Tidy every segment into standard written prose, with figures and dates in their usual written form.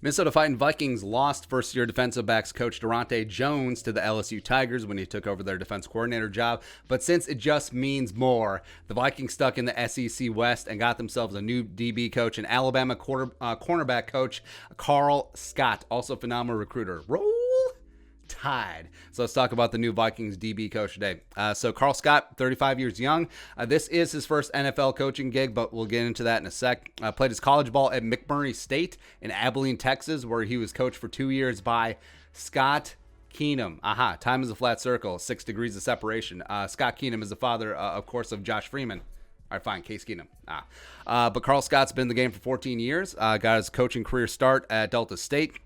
Minnesota Vikings lost first-year defensive backs coach Daronte Jones to the LSU Tigers when he took over their defense coordinator job. But since it just means more, the Vikings stuck in the SEC West and got themselves a new DB coach and Alabama cornerback coach, Karl Scott, also a phenomenal recruiter. Roll Tide. So let's talk about the new Vikings DB coach today. So Karl Scott, 35 years young. This is his first NFL coaching gig, but we'll get into that in a sec. Played his college ball at McMurray State in Abilene, Texas, where he was coached for 2 years by Scott Keenum. Time is a flat circle, 6 degrees of separation. Scott Keenum is the father, of course, of Josh Freeman. All right, fine, Case Keenum. But Karl Scott's been in the game for 14 years. Got his coaching career start at Delta State.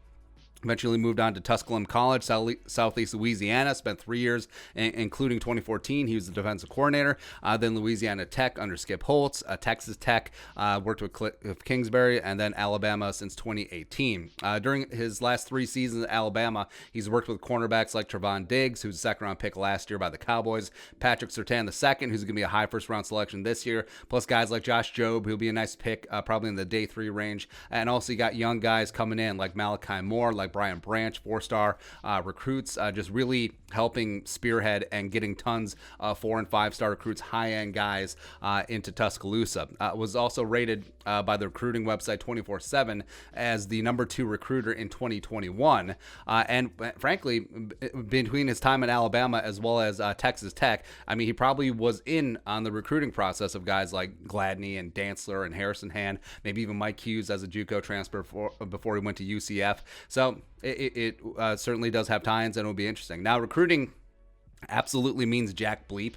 Eventually moved on to Tusculum College, Southeast Louisiana. Spent 3 years, including 2014. He was the defensive coordinator. Then Louisiana Tech under Skip Holtz. Texas Tech, worked with Cliff Kingsbury, and then Alabama since 2018. During his last 3 seasons at Alabama, he's worked with cornerbacks like Trevon Diggs, who's a second-round pick last year by the Cowboys, Patrick Surtain II, who's going to be a high first-round selection this year, plus guys like Josh Jobe, who'll be a nice pick, probably in the day 3 range. And also you got young guys coming in like Malachi Moore, like Brian Branch, 4-star recruits, just really helping spearhead and getting tons of 4- and 5-star recruits, high-end guys into Tuscaloosa. Was also rated by the recruiting website 24/7 as the number 2 recruiter in 2021. And frankly, between his time at Alabama as well as Texas Tech, I mean, he probably was in on the recruiting process of guys like Gladney and Dantzler and Harrison Hand, maybe even Mike Hughes as a JUCO transfer before he went to UCF. So it certainly does have tie-ins, and it'll be interesting. Now, recruiting absolutely means jack bleep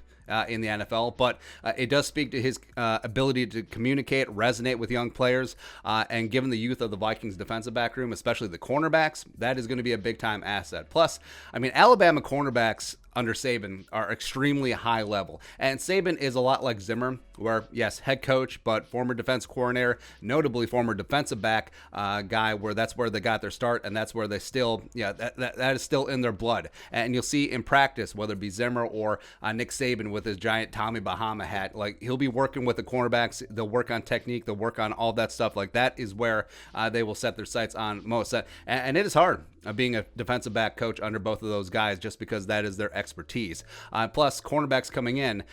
in the NFL, but it does speak to his ability to communicate, resonate with young players, and given the youth of the Vikings defensive back room, especially the cornerbacks, that is going to be a big-time asset. Plus, I mean, Alabama cornerbacks under Saban are extremely high level. And Saban is a lot like Zimmer, where, yes, head coach, but former defense coordinator, notably former defensive back guy, where that's where they got their start, and that's where they still, that is still in their blood. And you'll see in practice, whether it be Zimmer or Nick Saban with his giant Tommy Bahama hat, like, he'll be working with the cornerbacks. They'll work on technique. They'll work on all that stuff. Like, that is where they will set their sights on most. And it is hard being a defensive back coach under both of those guys, just because that is their expertise. Plus, cornerbacks coming in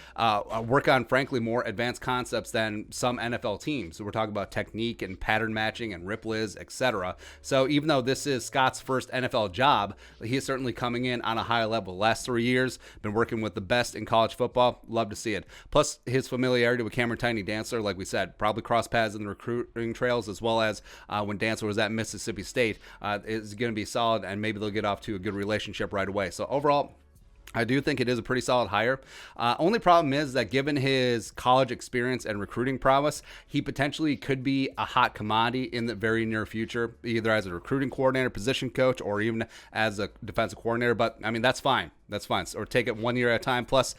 work on, frankly, more advanced concepts than some NFL teams. So we're talking about technique and pattern matching and rip liz, etc. So even though this is Scott's first NFL job, he is certainly coming in on a high level. Last 3 years, been working with the best in college football. Love to see it. Plus, his familiarity with Cameron Tiny Dantzler, like we said, probably cross paths in the recruiting trails, as well as when Dantzler was at Mississippi State, is going to be solid, and maybe they'll get off to a good relationship right away. So overall, I do think it is a pretty solid hire. Only problem is that given his college experience and recruiting prowess, he potentially could be a hot commodity in the very near future, either as a recruiting coordinator, position coach, or even as a defensive coordinator. But, I mean, that's fine. That's fine. Or take it 1 year at a time. Plus,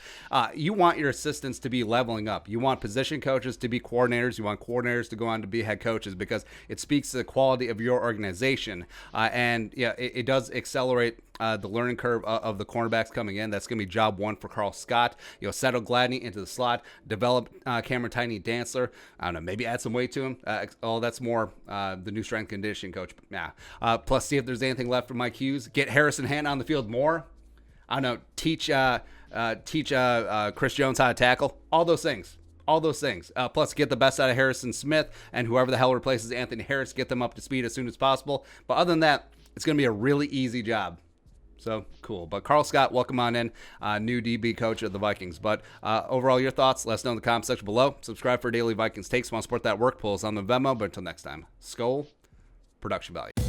you want your assistants to be leveling up. You want position coaches to be coordinators. You want coordinators to go on to be head coaches, because it speaks to the quality of your organization. And it does accelerate the learning curve of the cornerbacks coming in. That's going to be job 1 for Karl Scott. Settle Gladney into the slot, develop Cameron Tiny Dantzler. I don't know, maybe add some weight to him. That's more the new strength conditioning coach. Plus, see if there's anything left for Mike Hughes. Get Harrison Hand on the field more. I don't know, teach Chris Jones how to tackle. All those things. Plus, get the best out of Harrison Smith and whoever the hell replaces Anthony Harris. Get them up to speed as soon as possible. But other than that, it's going to be a really easy job. So, cool. But Karl Scott, welcome on in, new DB coach of the Vikings. But overall, your thoughts, let us know in the comment section below. Subscribe for daily Vikings takes. Want to support that work, pull us on the Venmo. But until next time, Skol, production value.